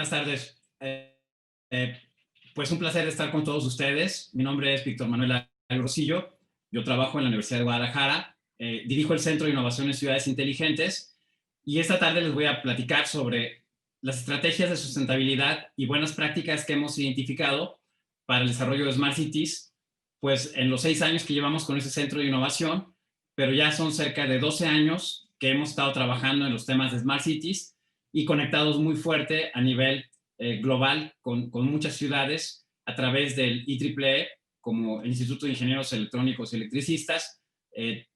Buenas tardes. Eh, pues un placer estar con todos ustedes. Mi nombre es Víctor Manuel Rosillo. Yo trabajo en la Universidad de Guadalajara. Dirijo el Centro de Innovación en Ciudades Inteligentes y esta tarde les voy a platicar sobre las estrategias de sustentabilidad y buenas prácticas que hemos identificado para el desarrollo de Smart Cities, pues en los 6 años que llevamos con ese centro de innovación, pero ya son cerca de 12 años que hemos estado trabajando en los temas de Smart Cities y conectados muy fuerte a nivel global con muchas ciudades a través del IEEE, como el Instituto de Ingenieros Electrónicos y Electricistas,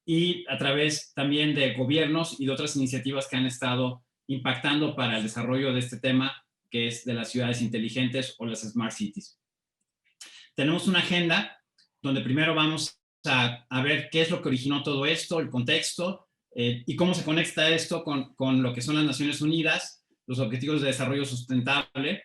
y a través también de gobiernos y de otras iniciativas que han estado impactando para el desarrollo de este tema, que es de las ciudades inteligentes o las Smart Cities. Tenemos una agenda donde primero vamos a ver qué es lo que originó todo esto, el contexto, y cómo se conecta esto con lo que son las Naciones Unidas, los Objetivos de Desarrollo Sustentable,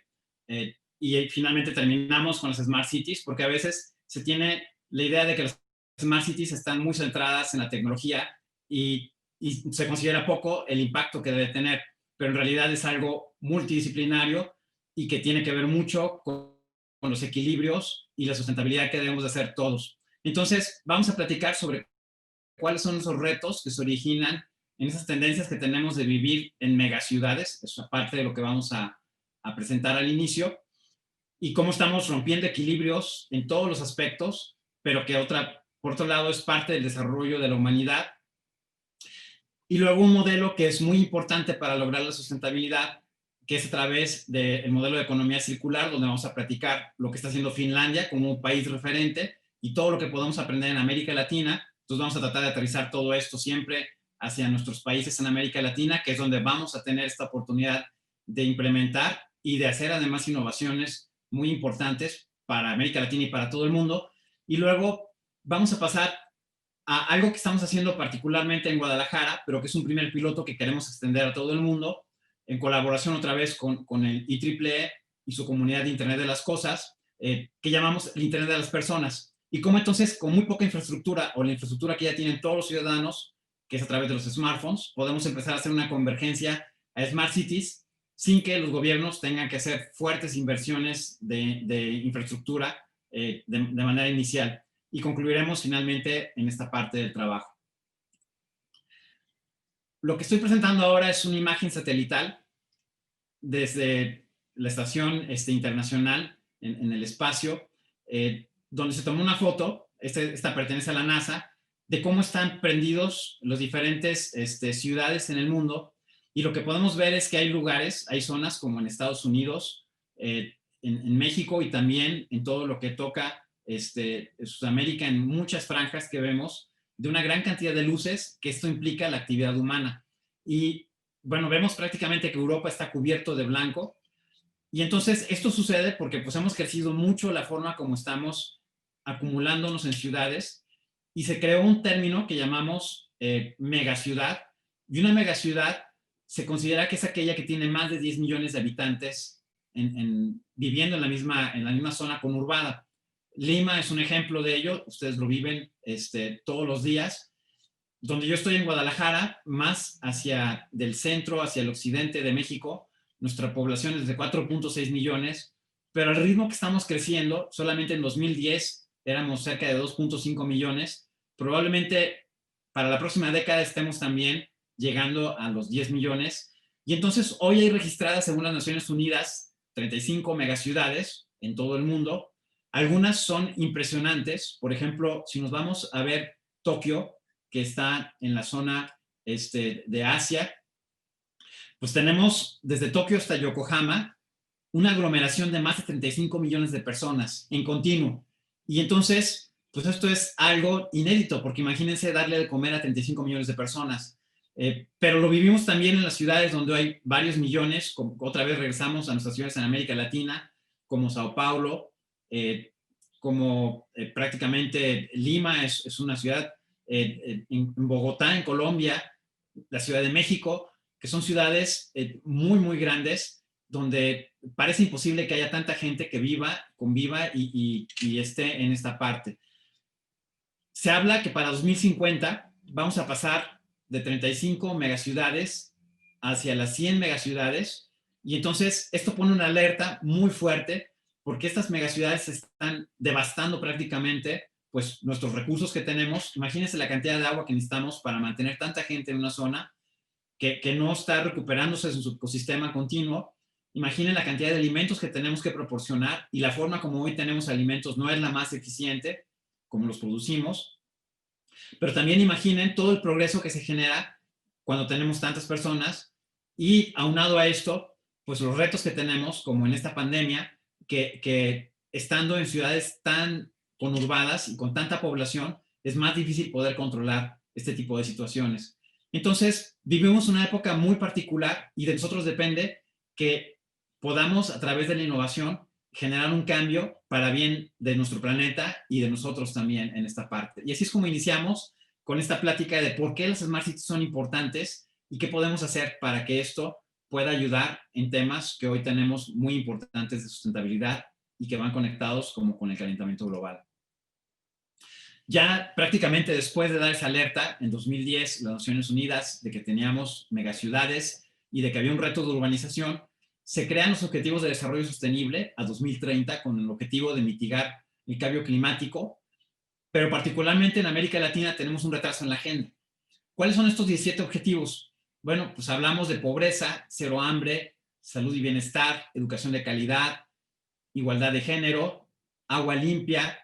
y finalmente terminamos con las Smart Cities, porque a veces se tiene la idea de que las Smart Cities están muy centradas en la tecnología y se considera poco el impacto que debe tener, pero en realidad es algo multidisciplinario y que tiene que ver mucho con los equilibrios y la sustentabilidad que debemos de hacer todos. Entonces, vamos a platicar sobre cuáles son esos retos que se originan en esas tendencias que tenemos de vivir en megaciudades, eso es parte de lo que vamos a presentar al inicio, y cómo estamos rompiendo equilibrios en todos los aspectos, pero que por otro lado es parte del desarrollo de la humanidad. Y luego un modelo que es muy importante para lograr la sustentabilidad, que es a través del modelo de economía circular, donde vamos a platicar lo que está haciendo Finlandia como un país referente y todo lo que podemos aprender en América Latina. Entonces vamos a tratar de aterrizar todo esto siempre hacia nuestros países en América Latina, que es donde vamos a tener esta oportunidad de implementar y de hacer además innovaciones muy importantes para América Latina y para todo el mundo. Y luego vamos a pasar a algo que estamos haciendo particularmente en Guadalajara, pero que es un primer piloto que queremos extender a todo el mundo, en colaboración otra vez con el IEEE y su comunidad de Internet de las Cosas, que llamamos el Internet de las Personas. Y cómo entonces, con muy poca infraestructura, o la infraestructura que ya tienen todos los ciudadanos, que es a través de los smartphones, podemos empezar a hacer una convergencia a Smart Cities sin que los gobiernos tengan que hacer fuertes inversiones de infraestructura de manera inicial. Y concluiremos finalmente en esta parte del trabajo. Lo que estoy presentando ahora es una imagen satelital desde la estación internacional en el espacio, donde se tomó una foto, esta pertenece a la NASA, de cómo están prendidos las diferentes ciudades en el mundo, y lo que podemos ver es que hay lugares, hay zonas como en Estados Unidos, en México y también en todo lo que toca Sudamérica, en muchas franjas que vemos de una gran cantidad de luces, que esto implica la actividad humana. Y bueno, vemos prácticamente que Europa está cubierto de blanco, y entonces esto sucede porque pues hemos crecido mucho la forma como estamos acumulándonos en ciudades, y se creó un término que llamamos megaciudad, y una megaciudad se considera que es aquella que tiene más de 10 millones de habitantes viviendo en la misma zona conurbada. Lima es un ejemplo de ello, ustedes lo viven todos los días. Donde yo estoy en Guadalajara, más hacia del centro, hacia el occidente de México, nuestra población es de 4.6 millones, pero al ritmo que estamos creciendo, solamente en 2010 éramos cerca de 2.5 millones, probablemente para la próxima década estemos también llegando a los 10 millones, y entonces hoy hay registradas, según las Naciones Unidas, 35 megaciudades en todo el mundo. Algunas son impresionantes, por ejemplo, si nos vamos a ver Tokio, que está en la zona de Asia, pues tenemos desde Tokio hasta Yokohama una aglomeración de más de 35 millones de personas en continuo. Y entonces, pues esto es algo inédito, porque imagínense darle de comer a 35 millones de personas. Pero lo vivimos también en las ciudades donde hay varios millones, como otra vez regresamos a nuestras ciudades en América Latina, como Sao Paulo, como prácticamente Lima es una ciudad, en Bogotá, en Colombia, la Ciudad de México, que son ciudades muy, muy grandes, donde parece imposible que haya tanta gente que viva, conviva y esté en esta parte. Se habla que para 2050 vamos a pasar de 35 megaciudades hacia las 100 megaciudades, Y entonces esto pone una alerta muy fuerte porque estas megaciudades están devastando prácticamente pues nuestros recursos que tenemos. Imagínense la cantidad de agua que necesitamos para mantener tanta gente en una zona que no está recuperándose en su ecosistema continuo. Imaginen la cantidad de alimentos que tenemos que proporcionar y la forma como hoy tenemos alimentos no es la más eficiente como los producimos, pero también imaginen todo el progreso que se genera cuando tenemos tantas personas y aunado a esto, pues los retos que tenemos, como en esta pandemia, que estando en ciudades tan conurbadas y con tanta población, es más difícil poder controlar este tipo de situaciones. Entonces, vivimos una época muy particular y de nosotros depende que podamos, a través de la innovación, generar un cambio para bien de nuestro planeta y de nosotros también en esta parte. Y así es como iniciamos con esta plática de por qué las Smart Cities son importantes y qué podemos hacer para que esto pueda ayudar en temas que hoy tenemos muy importantes de sustentabilidad y que van conectados como con el calentamiento global. Ya prácticamente después de dar esa alerta, en 2010, las Naciones Unidas, de que teníamos megaciudades y de que había un reto de urbanización, se crean los Objetivos de Desarrollo Sostenible a 2030 con el objetivo de mitigar el cambio climático, pero particularmente en América Latina tenemos un retraso en la agenda. ¿Cuáles son estos 17 objetivos? Bueno, pues hablamos de pobreza, cero hambre, salud y bienestar, educación de calidad, igualdad de género, agua limpia.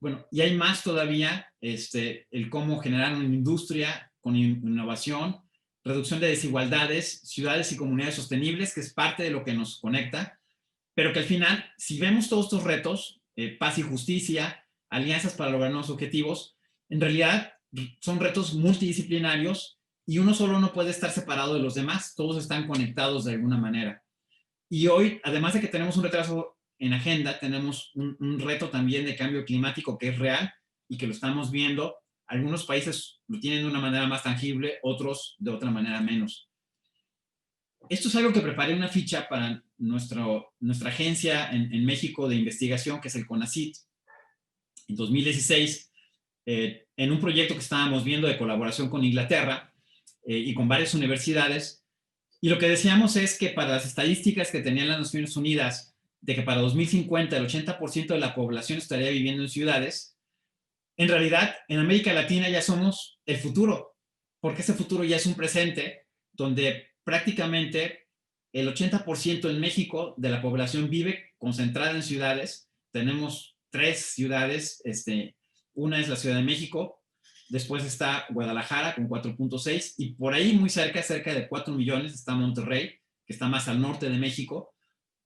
Bueno, y hay más todavía, el cómo generar una industria con innovación, reducción de desigualdades, ciudades y comunidades sostenibles, que es parte de lo que nos conecta, pero que al final, si vemos todos estos retos, paz y justicia, alianzas para lograr nuevos objetivos, en realidad son retos multidisciplinarios y uno solo no puede estar separado de los demás, todos están conectados de alguna manera. Y hoy, además de que tenemos un retraso en agenda, tenemos un reto también de cambio climático que es real y que lo estamos viendo. Algunos países lo tienen de una manera más tangible, otros de otra manera menos. Esto es algo que preparé una ficha para nuestra agencia en México de investigación, que es el CONACYT, en 2016, en un proyecto que estábamos viendo de colaboración con Inglaterra y con varias universidades. Y lo que decíamos es que para las estadísticas que tenían las Naciones Unidas, de que para 2050 el 80% de la población estaría viviendo en ciudades, en realidad en América Latina ya somos el futuro, porque ese futuro ya es un presente donde prácticamente el 80% en México de la población vive concentrada en ciudades. Tenemos 3 ciudades, una es la Ciudad de México, después está Guadalajara con 4.6 y por ahí muy cerca de 4 millones está Monterrey, que está más al norte de México.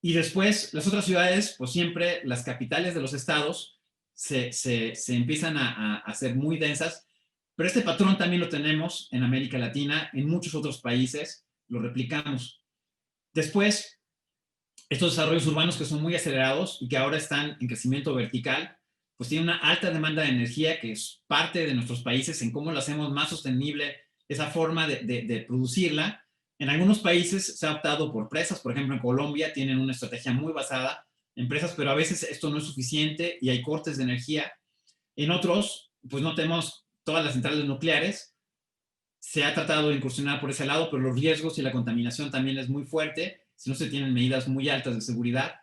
Y después las otras ciudades, pues siempre las capitales de los estados se empiezan a hacer muy densas, pero este patrón también lo tenemos en América Latina, en muchos otros países, lo replicamos. Después, estos desarrollos urbanos que son muy acelerados y que ahora están en crecimiento vertical, pues tienen una alta demanda de energía que es parte de nuestros países en cómo lo hacemos más sostenible esa forma de producirla. En algunos países se ha optado por presas, por ejemplo en Colombia tienen una estrategia muy basada en presas, pero a veces esto no es suficiente y hay cortes de energía. En otros, pues no tenemos todas las centrales nucleares, se ha tratado de incursionar por ese lado, pero los riesgos y la contaminación también es muy fuerte si no se tienen medidas muy altas de seguridad.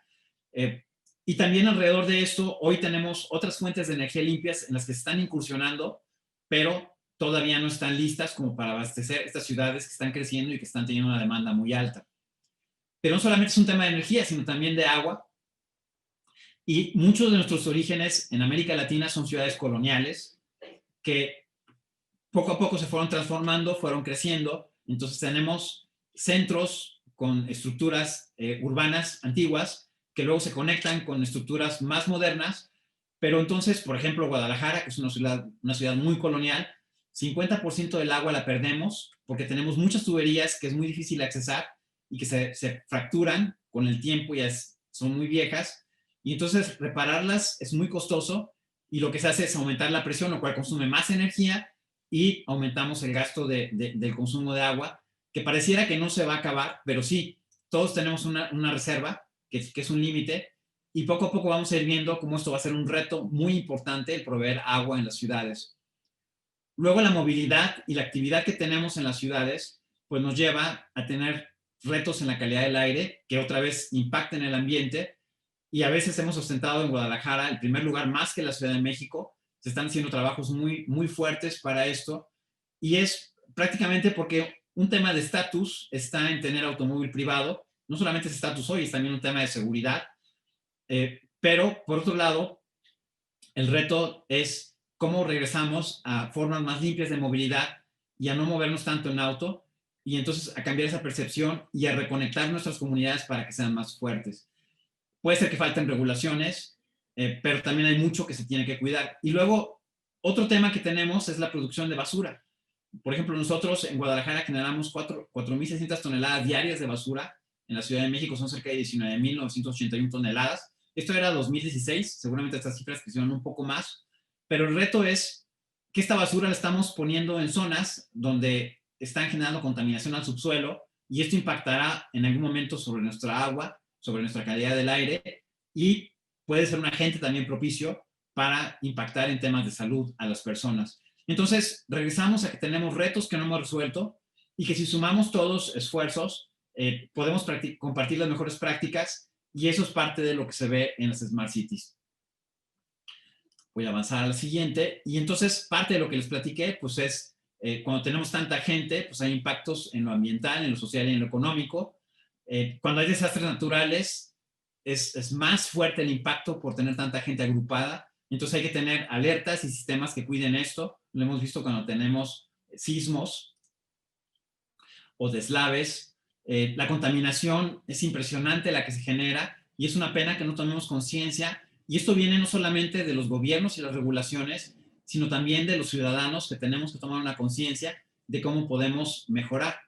Y también alrededor de esto, hoy tenemos otras fuentes de energía limpias en las que se están incursionando, pero todavía no están listas como para abastecer estas ciudades que están creciendo y que están teniendo una demanda muy alta. Pero no solamente es un tema de energía, sino también de agua. Y muchos de nuestros orígenes en América Latina son ciudades coloniales que poco a poco se fueron transformando, fueron creciendo. Entonces tenemos centros con estructuras urbanas antiguas que luego se conectan con estructuras más modernas. Pero entonces, por ejemplo, Guadalajara, que es una ciudad muy colonial, 50% del agua la perdemos porque tenemos muchas tuberías que es muy difícil accesar y que se fracturan con el tiempo y son muy viejas. Y entonces repararlas es muy costoso y lo que se hace es aumentar la presión, lo cual consume más energía y aumentamos el gasto del consumo de agua, que pareciera que no se va a acabar, pero sí, todos tenemos una reserva, que es un límite, y poco a poco vamos a ir viendo cómo esto va a ser un reto muy importante, el proveer agua en las ciudades. Luego la movilidad y la actividad que tenemos en las ciudades, pues nos lleva a tener retos en la calidad del aire que otra vez impacten el ambiente, y a veces hemos ostentado en Guadalajara el primer lugar más que la Ciudad de México. Se están haciendo trabajos muy, muy fuertes para esto, y es prácticamente porque un tema de estatus está en tener automóvil privado. No solamente es estatus hoy, es también un tema de seguridad, pero por otro lado, el reto es cómo regresamos a formas más limpias de movilidad y a no movernos tanto en auto, y entonces a cambiar esa percepción y a reconectar nuestras comunidades para que sean más fuertes. Puede ser que falten regulaciones, pero también hay mucho que se tiene que cuidar. Y luego, otro tema que tenemos es la producción de basura. Por ejemplo, nosotros en Guadalajara generamos 4.600 toneladas diarias de basura. En la Ciudad de México son cerca de 19.981 toneladas. Esto era 2016, seguramente estas cifras crecieron un poco más, pero el reto es que esta basura la estamos poniendo en zonas donde están generando contaminación al subsuelo, y esto impactará en algún momento sobre nuestra agua, sobre nuestra calidad del aire, y puede ser un agente también propicio para impactar en temas de salud a las personas. Entonces, regresamos a que tenemos retos que no hemos resuelto, y que si sumamos todos esfuerzos, podemos compartir las mejores prácticas, y eso es parte de lo que se ve en las Smart Cities. Voy a avanzar a la siguiente. Y entonces, parte de lo que les platiqué, pues es, cuando tenemos tanta gente, pues hay impactos en lo ambiental, en lo social y en lo económico. Cuando hay desastres naturales, es más fuerte el impacto por tener tanta gente agrupada. Entonces hay que tener alertas y sistemas que cuiden esto. Lo hemos visto cuando tenemos sismos o deslaves. La contaminación es impresionante la que se genera, y es una pena que no tomemos conciencia. Y esto viene no solamente de los gobiernos y las regulaciones, sino también de los ciudadanos, que tenemos que tomar una conciencia de cómo podemos mejorar.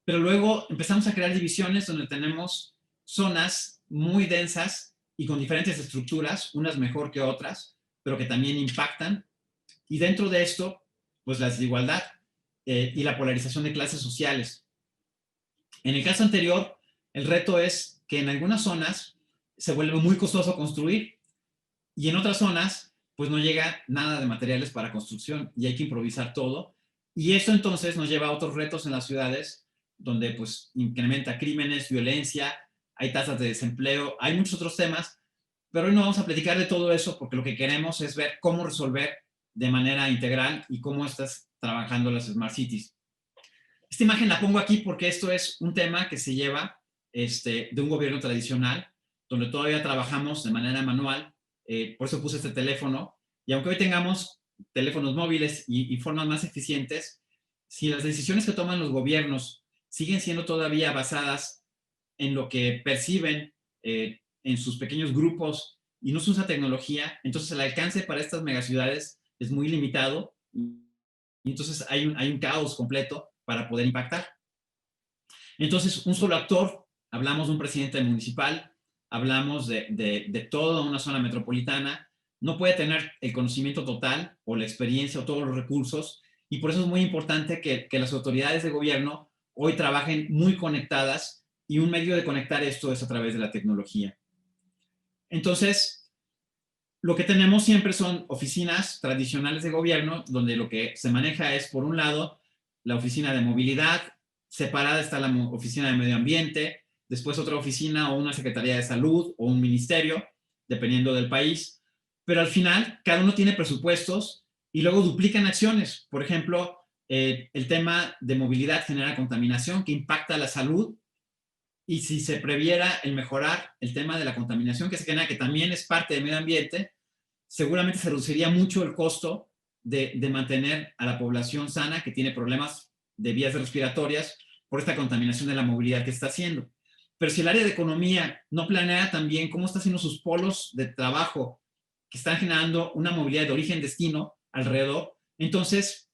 Pero luego empezamos a crear divisiones donde tenemos zonas muy densas y con diferentes estructuras, unas mejor que otras, pero que también impactan. Y dentro de esto, pues la desigualdad y la polarización de clases sociales. En el caso anterior, el reto es que en algunas zonas se vuelve muy costoso construir, y en otras zonas pues no llega nada de materiales para construcción y hay que improvisar todo. Y esto entonces nos lleva a otros retos en las ciudades, donde pues incrementa crímenes, violencia, hay tasas de desempleo, hay muchos otros temas, pero hoy no vamos a platicar de todo eso, porque lo que queremos es ver cómo resolver de manera integral y cómo estás trabajando las Smart Cities. Esta imagen la pongo aquí porque esto es un tema que se lleva de un gobierno tradicional, donde todavía trabajamos de manera manual. Por eso puse este teléfono. Y aunque hoy tengamos teléfonos móviles y formas más eficientes, si las decisiones que toman los gobiernos siguen siendo todavía basadas en lo que perciben en sus pequeños grupos y no se usa tecnología, entonces el alcance para estas megaciudades es muy limitado, y entonces hay un caos completo para poder impactar. Entonces, un solo actor, hablamos de un presidente municipal, hablamos de toda una zona metropolitana, no puede tener el conocimiento total o la experiencia o todos los recursos, y por eso es muy importante que las autoridades de gobierno hoy trabajen muy conectadas, y un medio de conectar esto es a través de la tecnología. Entonces, lo que tenemos siempre son oficinas tradicionales de gobierno, donde lo que se maneja es, por un lado, la oficina de movilidad, separada está la oficina de medio ambiente, después otra oficina o una secretaría de salud o un ministerio, dependiendo del país, pero al final cada uno tiene presupuestos y luego duplican acciones. Por ejemplo, el tema de movilidad genera contaminación que impacta la salud, y si se previera el mejorar el tema de la contaminación que se genera, que también es parte del medio ambiente, seguramente se reduciría mucho el costo de mantener a la población sana que tiene problemas de vías respiratorias por esta contaminación de la movilidad que está haciendo. Pero si el área de economía no planea también cómo está haciendo sus polos de trabajo que están generando una movilidad de origen-destino alrededor, entonces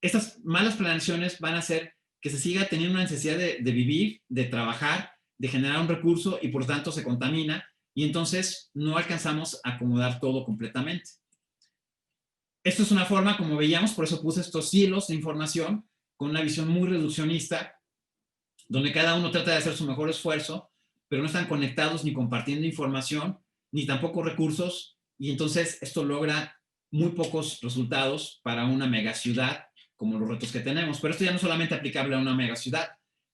estas malas planeaciones van a hacer que se siga teniendo una necesidad de vivir, de trabajar, de generar un recurso, y por tanto se contamina, y entonces no alcanzamos a acomodar todo completamente. Esto es una forma, como veíamos, por eso puse estos hilos de información con una visión muy reduccionista, donde cada uno trata de hacer su mejor esfuerzo, pero no están conectados ni compartiendo información, ni tampoco recursos, y entonces esto logra muy pocos resultados para una megaciudad como los retos que tenemos. Pero esto ya no es solamente aplicable a una megaciudad.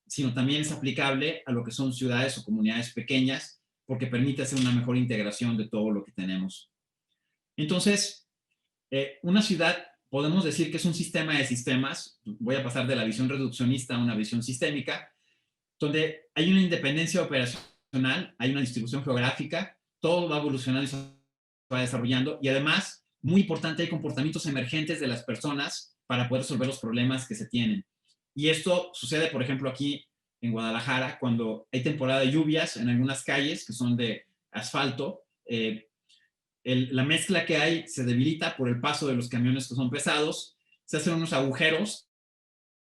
sino también es aplicable a lo que son ciudades o comunidades pequeñas, porque permite hacer una mejor integración de todo lo que tenemos. Entonces, una ciudad podemos decir que es un sistema de sistemas. Voy a pasar de la visión reduccionista a una visión sistémica, donde hay una independencia operacional, hay una distribución geográfica, todo va evolucionando y se va desarrollando, y además, muy importante, hay comportamientos emergentes de las personas para poder resolver los problemas que se tienen. Y esto sucede, por ejemplo, aquí en Guadalajara, cuando hay temporada de lluvias en algunas calles que son de asfalto, la mezcla que hay se debilita por el paso de los camiones que son pesados, se hacen unos agujeros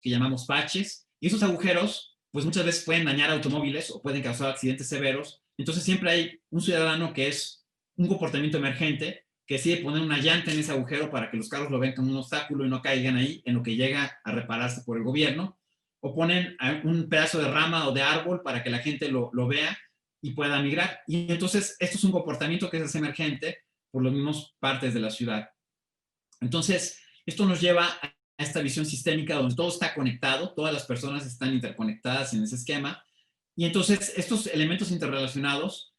que llamamos baches, y esos agujeros pues muchas veces pueden dañar automóviles o pueden causar accidentes severos. Entonces siempre hay un ciudadano que es un comportamiento emergente que decide poner una llanta en ese agujero para que los carros lo vean como un obstáculo y no caigan ahí en lo que llega a repararse por el gobierno, o ponen un pedazo de rama o de árbol para que la gente lo vea y pueda migrar. Y entonces esto es un comportamiento que es emergente por las mismas partes de la ciudad. Entonces, esto nos lleva a esta visión sistémica donde todo está conectado, todas las personas están interconectadas en ese esquema, y entonces estos elementos interrelacionados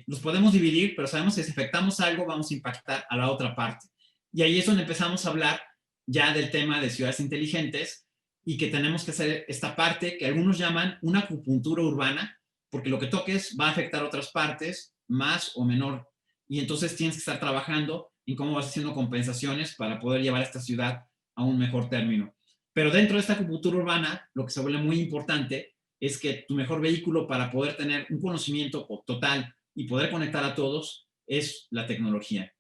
los podemos dividir, pero sabemos que si afectamos algo vamos a impactar a la otra parte. Y ahí es donde empezamos a hablar ya del tema de ciudades inteligentes y que tenemos que hacer esta parte que algunos llaman una acupuntura urbana, porque lo que toques va a afectar otras partes más o menor. Y entonces tienes que estar trabajando en cómo vas haciendo compensaciones para poder llevar a esta ciudad a un mejor término. Pero dentro de esta acupuntura urbana, lo que se vuelve muy importante es que tu mejor vehículo para poder tener un conocimiento total y poder conectar a todos es la tecnología.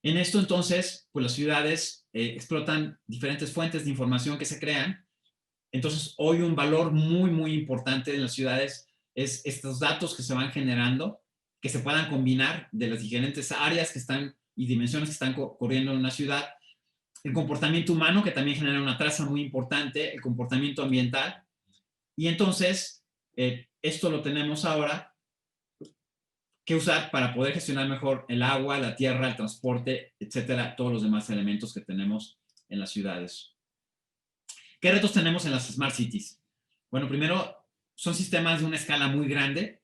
En esto entonces, pues las ciudades explotan diferentes fuentes de información que se crean. Entonces, hoy un valor muy, muy importante en las ciudades es estos datos que se van generando, que se puedan combinar de las diferentes áreas que están y dimensiones que están corriendo en una ciudad. El comportamiento humano, que también genera una traza muy importante, el comportamiento ambiental. Y entonces, esto lo tenemos ahora que usar para poder gestionar mejor el agua, la tierra, el transporte, etcétera, todos los demás elementos que tenemos en las ciudades. ¿Qué retos tenemos en las Smart Cities? Bueno, primero, son sistemas de una escala muy grande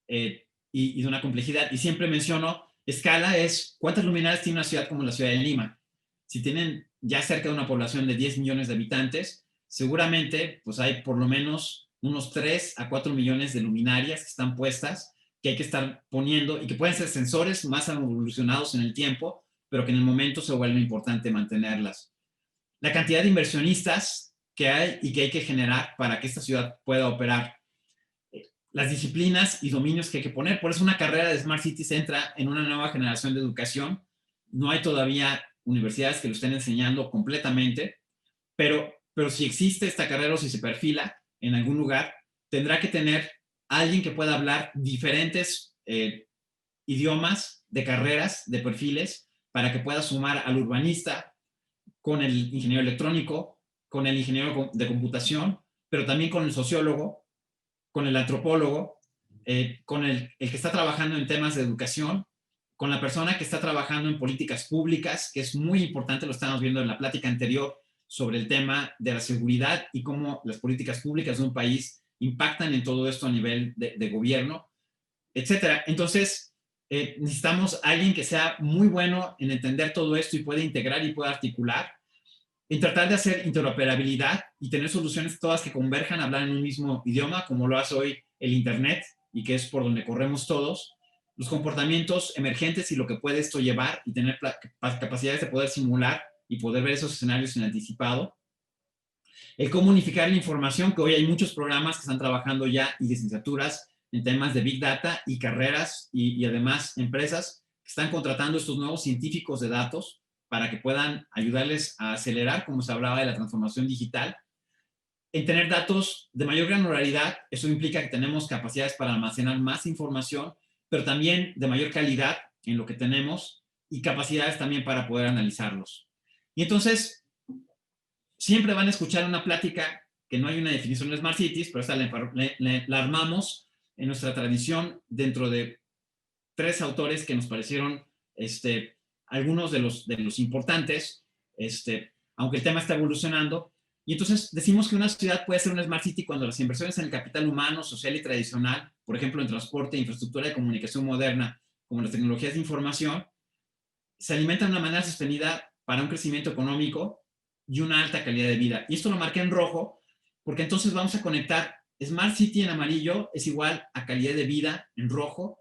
y de una complejidad. Y siempre menciono, escala es cuántas luminarias tiene una ciudad como la ciudad de Lima. Si tienen ya cerca de una población de 10 millones de habitantes, seguramente pues hay por lo menos unos 3 a 4 millones de luminarias que están puestas, que hay que estar poniendo y que pueden ser sensores más evolucionados en el tiempo, pero que en el momento se vuelve importante mantenerlas. La cantidad de inversionistas que hay y que hay que generar para que esta ciudad pueda operar. Las disciplinas y dominios que hay que poner. Por eso una carrera de Smart Cities entra en una nueva generación de educación. No hay todavía universidades que lo estén enseñando completamente, pero si existe esta carrera o si se perfila en algún lugar, tendrá que tener alguien que pueda hablar diferentes idiomas de carreras, de perfiles, para que pueda sumar al urbanista con el ingeniero electrónico, con el ingeniero de computación, pero también con el sociólogo, con el antropólogo, con el que está trabajando en temas de educación, con la persona que está trabajando en políticas públicas, que es muy importante, lo estamos viendo en la plática anterior sobre el tema de la seguridad y cómo las políticas públicas de un país impactan en todo esto a nivel de gobierno, etcétera. Entonces, necesitamos a alguien que sea muy bueno en entender todo esto y pueda integrar y pueda articular, en tratar de hacer interoperabilidad y tener soluciones todas que converjan a hablar en un mismo idioma, como lo hace hoy el Internet y que es por donde corremos todos, los comportamientos emergentes y lo que puede esto llevar y tener capacidades de poder simular y poder ver esos escenarios en anticipado. El cómo unificar la información, que hoy hay muchos programas que están trabajando ya y licenciaturas en temas de Big Data y carreras y además empresas que están contratando estos nuevos científicos de datos para que puedan ayudarles a acelerar, como se hablaba de la transformación digital, en tener datos de mayor granularidad. Eso implica que tenemos capacidades para almacenar más información, pero también de mayor calidad en lo que tenemos y capacidades también para poder analizarlos. Y entonces, siempre van a escuchar una plática que no hay una definición de Smart Cities, pero esta la armamos en nuestra tradición dentro de 3 autores que nos parecieron algunos de los importantes, aunque el tema está evolucionando. Y entonces decimos que una ciudad puede ser una Smart City cuando las inversiones en el capital humano, social y tradicional, por ejemplo, en transporte, infraestructura de comunicación moderna, como las tecnologías de información, se alimentan de una manera sostenida para un crecimiento económico y una alta calidad de vida. Y esto lo marqué en rojo porque entonces vamos a conectar Smart City en amarillo es igual a calidad de vida en rojo.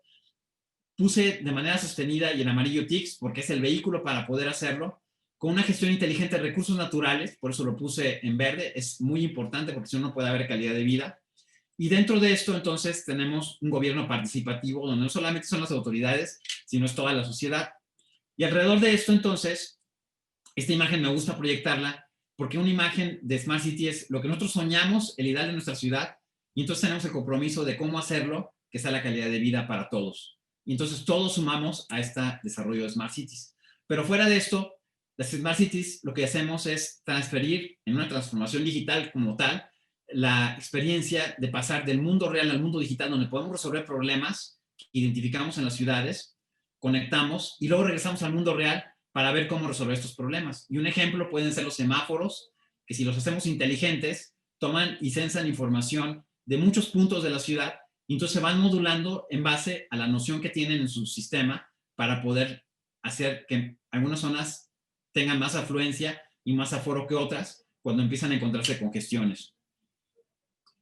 Puse de manera sostenida y en amarillo TICS porque es el vehículo para poder hacerlo, con una gestión inteligente de recursos naturales, por eso lo puse en verde, es muy importante porque si no, no puede haber calidad de vida. Y dentro de esto, entonces, tenemos un gobierno participativo donde no solamente son las autoridades, sino es toda la sociedad. Y alrededor de esto, entonces, esta imagen me gusta proyectarla porque una imagen de Smart City es lo que nosotros soñamos, el ideal de nuestra ciudad, y entonces tenemos el compromiso de cómo hacerlo, que sea la calidad de vida para todos. Y entonces todos sumamos a este desarrollo de Smart Cities. Pero fuera de esto, las Smart Cities lo que hacemos es transferir en una transformación digital como tal la experiencia de pasar del mundo real al mundo digital, donde podemos resolver problemas que identificamos en las ciudades, conectamos y luego regresamos al mundo real para ver cómo resolver estos problemas. Y un ejemplo pueden ser los semáforos, que si los hacemos inteligentes, toman y censan información de muchos puntos de la ciudad y entonces se van modulando en base a la noción que tienen en su sistema para poder hacer que algunas zonas tengan más afluencia y más aforo que otras cuando empiezan a encontrarse congestiones.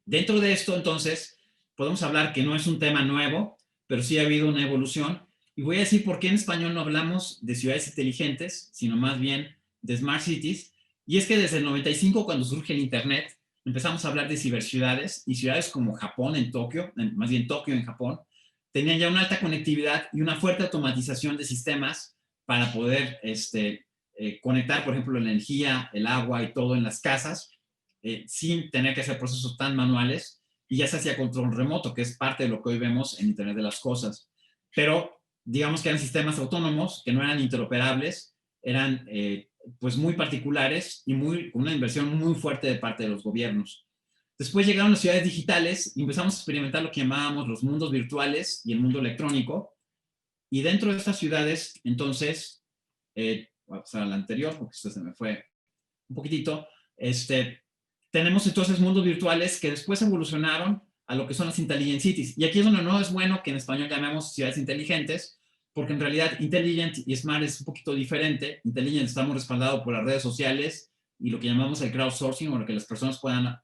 Dentro de esto, entonces, podemos hablar que no es un tema nuevo, pero sí ha habido una evolución. Y voy a decir por qué en español no hablamos de ciudades inteligentes, sino más bien de Smart Cities. Y es que desde el 95, cuando surge el Internet, empezamos a hablar de ciberciudades y ciudades como Japón en Tokio, más bien Tokio en Japón, tenían ya una alta conectividad y una fuerte automatización de sistemas para poder conectar, por ejemplo, la energía, el agua y todo en las casas sin tener que hacer procesos tan manuales y ya se hacía control remoto, que es parte de lo que hoy vemos en Internet de las Cosas. Pero digamos que eran sistemas autónomos que no eran interoperables, eran pues muy particulares y con una inversión muy fuerte de parte de los gobiernos. Después llegaron las ciudades digitales y empezamos a experimentar lo que llamábamos los mundos virtuales y el mundo electrónico. Y dentro de estas ciudades, entonces, voy a pasar a la anterior porque esto se me fue un poquitito, tenemos entonces mundos virtuales que después evolucionaron a lo que son las intelligent cities. Y aquí es donde no es bueno que en español llamemos ciudades inteligentes, porque en realidad intelligent y smart es un poquito diferente. Intelligent estamos respaldados por las redes sociales y lo que llamamos el crowdsourcing, o lo que las personas puedan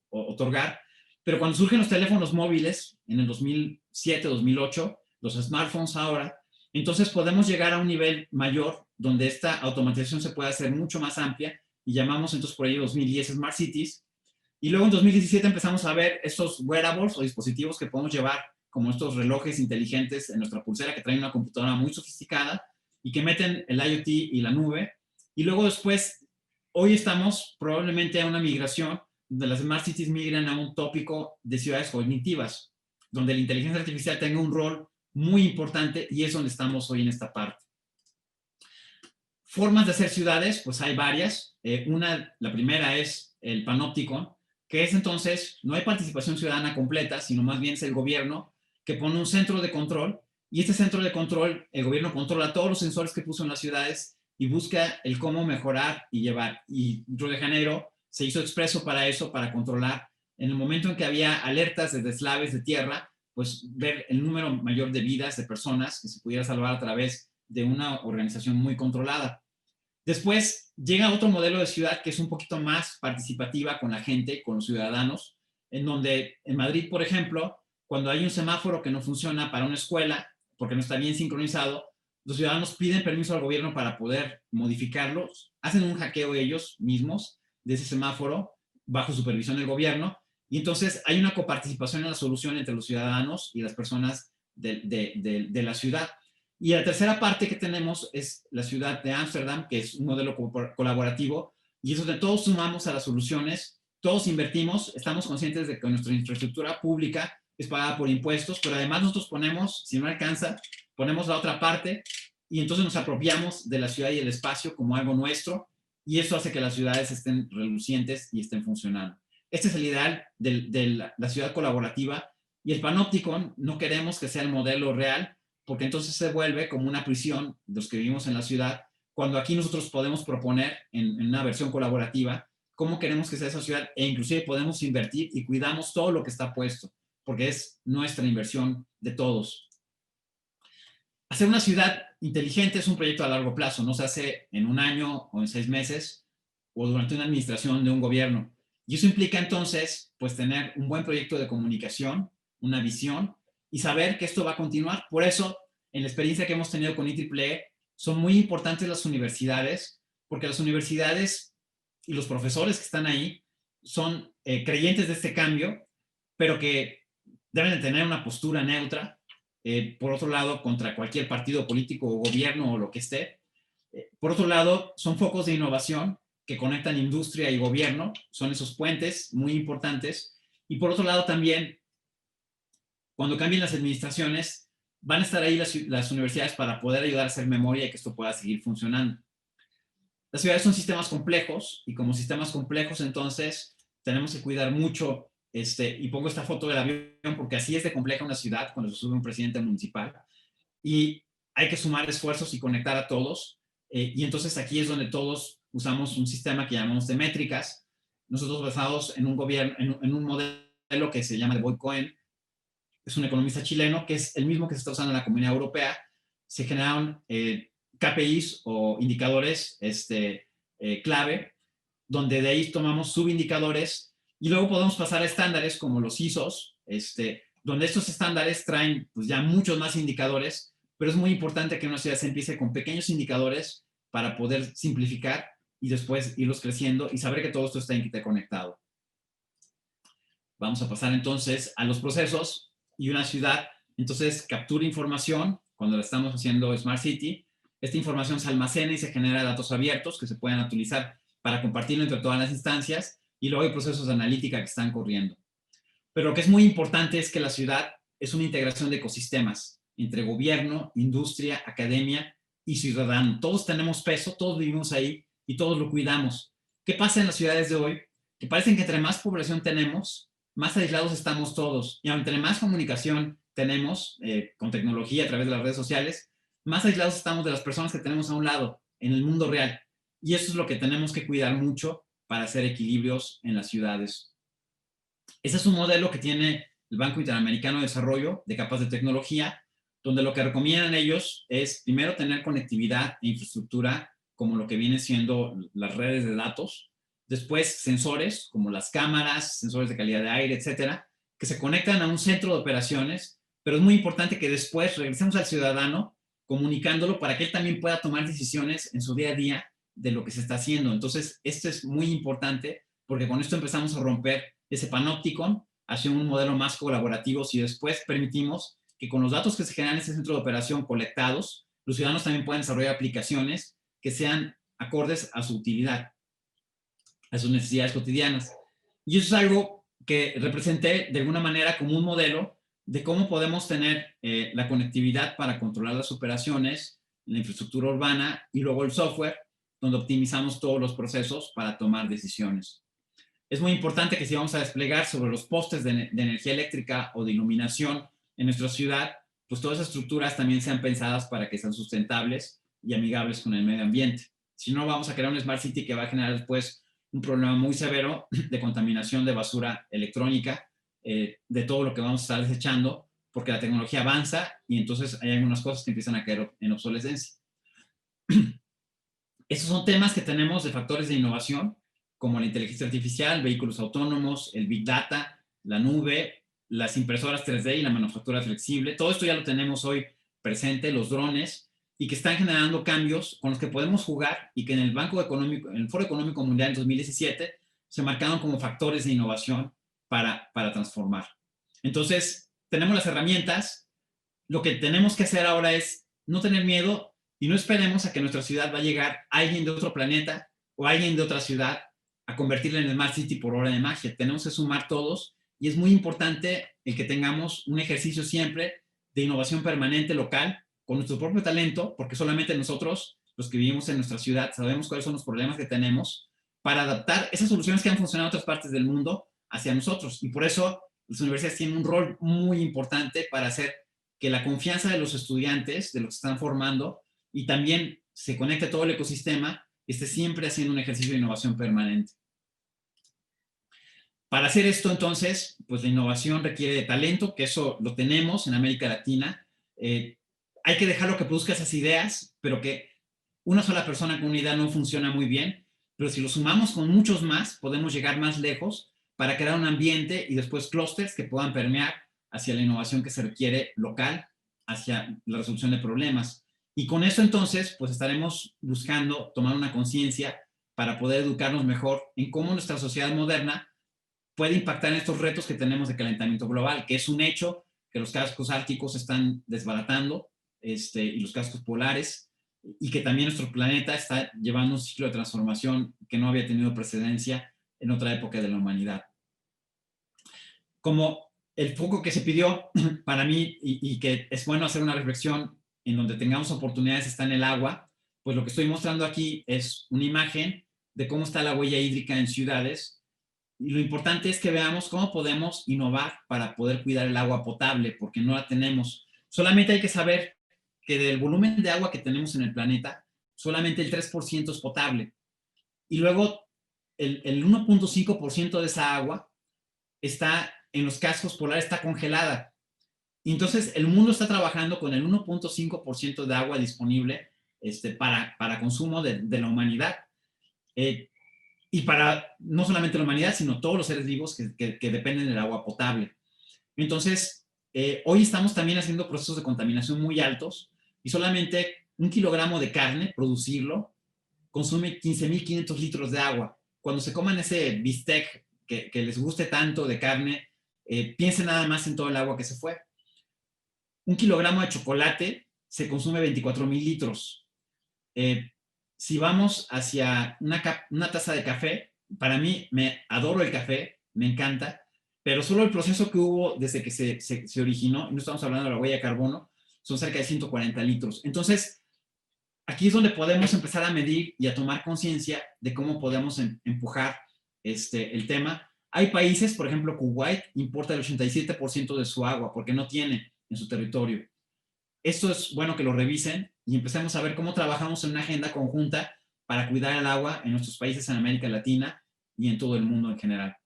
otorgar. Pero cuando surgen los teléfonos móviles, en el 2007, 2008, los smartphones ahora, entonces podemos llegar a un nivel mayor donde esta automatización se puede hacer mucho más amplia y llamamos entonces por ahí 2010 Smart Cities. Y luego en 2017 empezamos a ver estos wearables o dispositivos que podemos llevar, como estos relojes inteligentes en nuestra pulsera que traen una computadora muy sofisticada y que meten el IoT y la nube. Y luego después, hoy estamos probablemente a una migración donde las Smart Cities migran a un tópico de ciudades cognitivas, donde la inteligencia artificial tenga un rol muy importante y es donde estamos hoy en esta parte. Formas de hacer ciudades, pues hay varias. La primera es el panóptico, que es entonces, no hay participación ciudadana completa, sino más bien es el gobierno que pone un centro de control, y este centro de control, el gobierno controla todos los sensores que puso en las ciudades y busca el cómo mejorar y llevar. Y Río de Janeiro se hizo expreso para eso, para controlar. En el momento en que había alertas de deslaves de tierra, pues ver el número mayor de vidas de personas que se pudiera salvar a través de una organización muy controlada. Después llega otro modelo de ciudad que es un poquito más participativa con la gente, con los ciudadanos, en donde en Madrid, por ejemplo, cuando hay un semáforo que no funciona para una escuela, porque no está bien sincronizado, los ciudadanos piden permiso al gobierno para poder modificarlos, hacen un hackeo ellos mismos de ese semáforo bajo supervisión del gobierno, y entonces hay una coparticipación en la solución entre los ciudadanos y las personas de la ciudad. Y la tercera parte que tenemos es la ciudad de Ámsterdam, que es un modelo colaborativo, y es donde todos sumamos a las soluciones, todos invertimos, estamos conscientes de que nuestra infraestructura pública es pagada por impuestos, pero además nosotros ponemos, si no alcanza, ponemos la otra parte, y entonces nos apropiamos de la ciudad y el espacio como algo nuestro, y eso hace que las ciudades estén relucientes y estén funcionando. Este es el ideal de la ciudad colaborativa, y el panóptico no queremos que sea el modelo real, porque entonces se vuelve como una prisión de los que vivimos en la ciudad, cuando aquí nosotros podemos proponer en una versión colaborativa cómo queremos que sea esa ciudad, e inclusive podemos invertir y cuidamos todo lo que está puesto, porque es nuestra inversión de todos. Hacer una ciudad inteligente es un proyecto a largo plazo, no se hace en un año o en 6 meses o durante una administración de un gobierno. Y eso implica entonces, pues, tener un buen proyecto de comunicación, una visión y saber que esto va a continuar. Por eso, en la experiencia que hemos tenido con IEEE, son muy importantes las universidades, porque las universidades y los profesores que están ahí son creyentes de este cambio, pero que deben de tener una postura neutra, por otro lado, contra cualquier partido político o gobierno o lo que esté. Por otro lado, son focos de innovación que conectan industria y gobierno, son esos puentes muy importantes. Y por otro lado también, cuando cambien las administraciones, van a estar ahí las universidades para poder ayudar a hacer memoria y que esto pueda seguir funcionando. Las ciudades son sistemas complejos y como sistemas complejos entonces tenemos que cuidar mucho, y pongo esta foto del avión porque así es de compleja una ciudad cuando se sube un presidente municipal, y hay que sumar esfuerzos y conectar a todos, y entonces aquí es donde todos usamos un sistema que llamamos de métricas, nosotros basados en un gobierno, en un modelo que se llama de Boy Cohen, es un economista chileno, que es el mismo que se está usando en la Comunidad Europea. Se generaron KPIs o indicadores clave, donde de ahí tomamos subindicadores y luego podemos pasar a estándares como los ISOs, donde estos estándares traen pues, ya muchos más indicadores, pero es muy importante que una ciudad se empiece con pequeños indicadores para poder simplificar y después irlos creciendo y saber que todo esto está interconectado. Vamos a pasar entonces a los procesos, y una ciudad entonces captura información cuando la estamos haciendo Smart City. Esta información se almacena y se genera datos abiertos que se pueden utilizar para compartirlo entre todas las instancias, y luego hay procesos de analítica que están corriendo. Pero lo que es muy importante es que la ciudad es una integración de ecosistemas entre gobierno, industria, academia y ciudadano. Todos tenemos peso, todos vivimos ahí y todos lo cuidamos. ¿Qué pasa en las ciudades de hoy? Que parecen que entre más población tenemos, más aislados estamos todos. Y entre más comunicación tenemos con tecnología a través de las redes sociales, más aislados estamos de las personas que tenemos a un lado, en el mundo real. Y eso es lo que tenemos que cuidar mucho para hacer equilibrios en las ciudades. Ese es un modelo que tiene el Banco Interamericano de Desarrollo de capas de tecnología, donde lo que recomiendan ellos es primero tener conectividad e infraestructura como lo que viene siendo las redes de datos, después sensores como las cámaras, sensores de calidad de aire, etcétera, que se conectan a un centro de operaciones, pero es muy importante que después regresemos al ciudadano comunicándolo para que él también pueda tomar decisiones en su día a día de lo que se está haciendo. Entonces, esto es muy importante porque con esto empezamos a romper ese panóptico hacia un modelo más colaborativo si después permitimos que con los datos que se generan en ese centro de operación colectados, los ciudadanos también puedan desarrollar aplicaciones que sean acordes a su utilidad, a sus necesidades cotidianas. Y eso es algo que representé de alguna manera como un modelo de cómo podemos tener la conectividad para controlar las operaciones, la infraestructura urbana y luego el software, donde optimizamos todos los procesos para tomar decisiones. Es muy importante que si vamos a desplegar sobre los postes de energía eléctrica o de iluminación en nuestra ciudad, pues todas esas estructuras también sean pensadas para que sean sustentables y amigables con el medio ambiente. Si no, vamos a crear un Smart City que va a generar después un problema muy severo de contaminación de basura electrónica, de todo lo que vamos a estar desechando, porque la tecnología avanza y entonces hay algunas cosas que empiezan a caer en obsolescencia. Estos son temas que tenemos de factores de innovación, como la inteligencia artificial, vehículos autónomos, el Big Data, la nube, las impresoras 3D y la manufactura flexible. Todo esto ya lo tenemos hoy presente, los drones, y que están generando cambios con los que podemos jugar y que en el en el Foro Económico Mundial en 2017 se marcaron como factores de innovación para transformar. Entonces, tenemos las herramientas. Lo que tenemos que hacer ahora es no tener miedo y no esperemos a que nuestra ciudad va a llegar alguien de otro planeta o alguien de otra ciudad a convertirla en Smart City por obra de magia. Tenemos que sumar todos y es muy importante el que tengamos un ejercicio siempre de innovación permanente local con nuestro propio talento, porque solamente nosotros, los que vivimos en nuestra ciudad, sabemos cuáles son los problemas que tenemos para adaptar esas soluciones que han funcionado en otras partes del mundo hacia nosotros. Y por eso las universidades tienen un rol muy importante para hacer que la confianza de los estudiantes, de los que están formando, y también se conecte todo el ecosistema, esté siempre haciendo un ejercicio de innovación permanente. Para hacer esto, entonces, pues la innovación requiere de talento, que eso lo tenemos en América Latina. Hay que dejarlo que produzca esas ideas, pero que una sola persona con una idea no funciona muy bien, pero si lo sumamos con muchos más, podemos llegar más lejos para crear un ambiente y después clústeres que puedan permear hacia la innovación que se requiere local, hacia la resolución de problemas. Y con eso entonces, pues estaremos buscando tomar una conciencia para poder educarnos mejor en cómo nuestra sociedad moderna puede impactar en estos retos que tenemos de calentamiento global, que es un hecho que los cascos árticos están desbaratando, y los cascos polares, y que también nuestro planeta está llevando un ciclo de transformación que no había tenido precedencia en otra época de la humanidad. Como el foco que se pidió para mí, y que es bueno hacer una reflexión en donde tengamos oportunidades, está en el agua, pues lo que estoy mostrando aquí es una imagen de cómo está la huella hídrica en ciudades. Y lo importante es que veamos cómo podemos innovar para poder cuidar el agua potable, porque no la tenemos. Solamente hay que saber que del volumen de agua que tenemos en el planeta, solamente el 3% es potable. Y luego el 1.5% de esa agua está en los cascos polares, está congelada. Y entonces el mundo está trabajando con el 1.5% de agua disponible para consumo de la humanidad. Y para no solamente la humanidad, sino todos los seres vivos que dependen del agua potable. Entonces, hoy estamos también haciendo procesos de contaminación muy altos y solamente 1 kilogramo de carne, producirlo, consume 15.500 litros de agua. Cuando se coman ese bistec que les guste tanto de carne, piensen nada más en todo el agua que se fue. 1 kilogramo de chocolate se consume 24.000 litros. Si vamos hacia una taza de café, para mí, me adoro el café, me encanta, pero solo el proceso que hubo desde que se originó, y no estamos hablando de la huella de carbono, son cerca de 140 litros. Entonces, aquí es donde podemos empezar a medir y a tomar conciencia de cómo podemos empujar el tema. Hay países, por ejemplo, Kuwait importa el 87% de su agua porque no tiene en su territorio. Esto es bueno que lo revisen y empecemos a ver cómo trabajamos en una agenda conjunta para cuidar el agua en nuestros países en América Latina y en todo el mundo en general.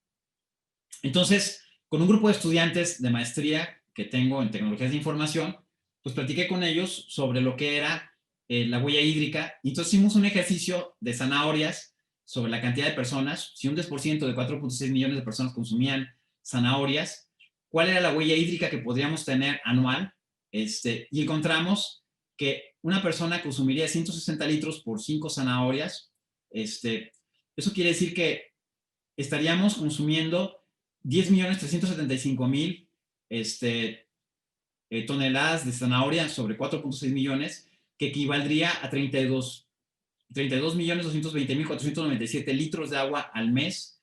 Entonces, con un grupo de estudiantes de maestría que tengo en tecnologías de información, pues platiqué con ellos sobre lo que era la huella hídrica. Y entonces hicimos un ejercicio de zanahorias sobre la cantidad de personas. Si un 10% de 4.6 millones de personas consumían zanahorias, ¿cuál era la huella hídrica que podríamos tener anual? Y encontramos que una persona consumiría 160 litros por 5 zanahorias. Eso quiere decir que estaríamos consumiendo 10.375.000 toneladas de zanahoria sobre 4.6 millones, que equivaldría a 32.220.497 litros de agua al mes,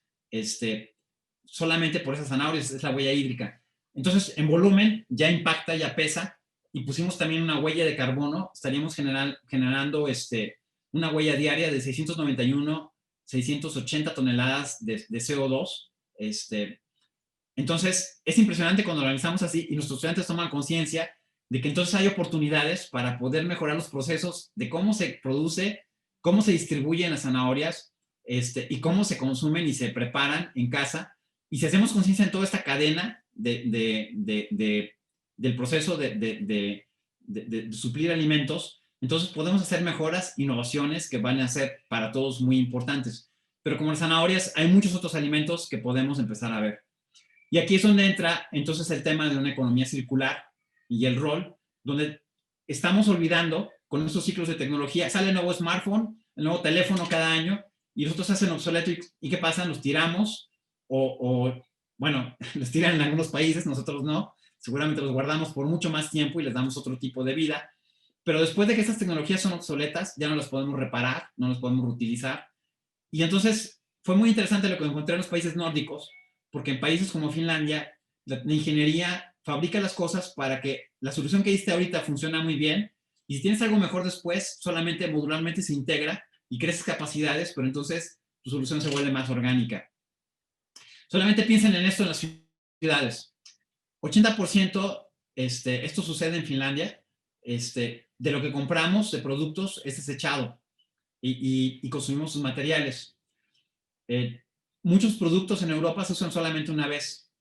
solamente por esas zanahorias. Es la huella hídrica. Entonces, en volumen ya impacta, ya pesa, y pusimos también una huella de carbono. Estaríamos generando una huella diaria de 680 toneladas de CO2. Entonces, es impresionante cuando lo analizamos así y nuestros estudiantes toman conciencia de que entonces hay oportunidades para poder mejorar los procesos de cómo se produce, cómo se distribuyen las zanahorias, y cómo se consumen y se preparan en casa. Y si hacemos conciencia en toda esta cadena del proceso de suplir alimentos, entonces podemos hacer mejoras, innovaciones que van a ser para todos muy importantes. Pero como las zanahorias, hay muchos otros alimentos que podemos empezar a ver. Y aquí es donde entra entonces el tema de una economía circular y el rol, donde estamos olvidando con estos ciclos de tecnología. Sale el nuevo smartphone, el nuevo teléfono cada año, y nosotros hacen obsoleto. ¿Y qué pasa? Los tiramos, bueno, los tiran en algunos países, nosotros no. Seguramente los guardamos por mucho más tiempo y les damos otro tipo de vida. Pero después de que estas tecnologías son obsoletas, ya no las podemos reparar, no las podemos reutilizar. Y entonces fue muy interesante lo que encontré en los países nórdicos, porque en países como Finlandia, la ingeniería fabrica las cosas para que la solución que diste ahorita funciona muy bien, y si tienes algo mejor después, solamente modularmente se integra y creces capacidades, pero entonces tu solución se vuelve más orgánica. Solamente piensen en esto en las ciudades. 80%, esto sucede en Finlandia, de lo que compramos de productos es desechado y consumimos sus materiales. muchos productos en Europa se usan solamente una vez.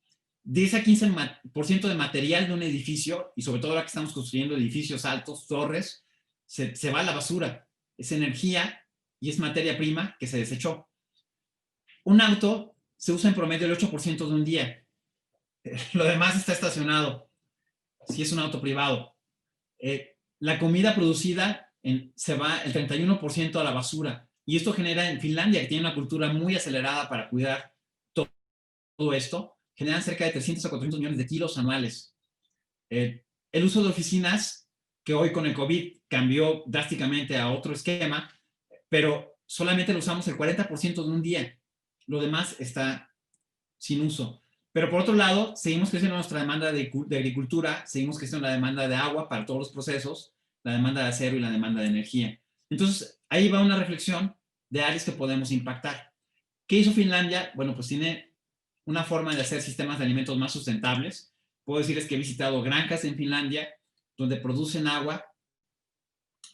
10 a 15% de material de un edificio, y sobre todo ahora que estamos construyendo edificios altos, torres, se va a la basura. Es energía y es materia prima que se desechó. Un auto se usa en promedio el 8% de un día. Lo demás está estacionado, si es un auto privado. La comida producida se va el 31% a la basura. Y esto genera en Finlandia, que tiene una cultura muy acelerada para cuidar todo esto, generan cerca de 300 a 400 millones de kilos anuales. El uso de oficinas, que hoy con el COVID cambió drásticamente a otro esquema, pero solamente lo usamos el 40% de un día. Lo demás está sin uso. Pero por otro lado, seguimos creciendo nuestra demanda de agricultura, seguimos creciendo la demanda de agua para todos los procesos, la demanda de acero y la demanda de energía. Entonces, ahí va una reflexión de áreas que podemos impactar. ¿Qué hizo Finlandia? Bueno, pues tiene una forma de hacer sistemas de alimentos más sustentables. Puedo decirles que he visitado granjas en Finlandia donde producen agua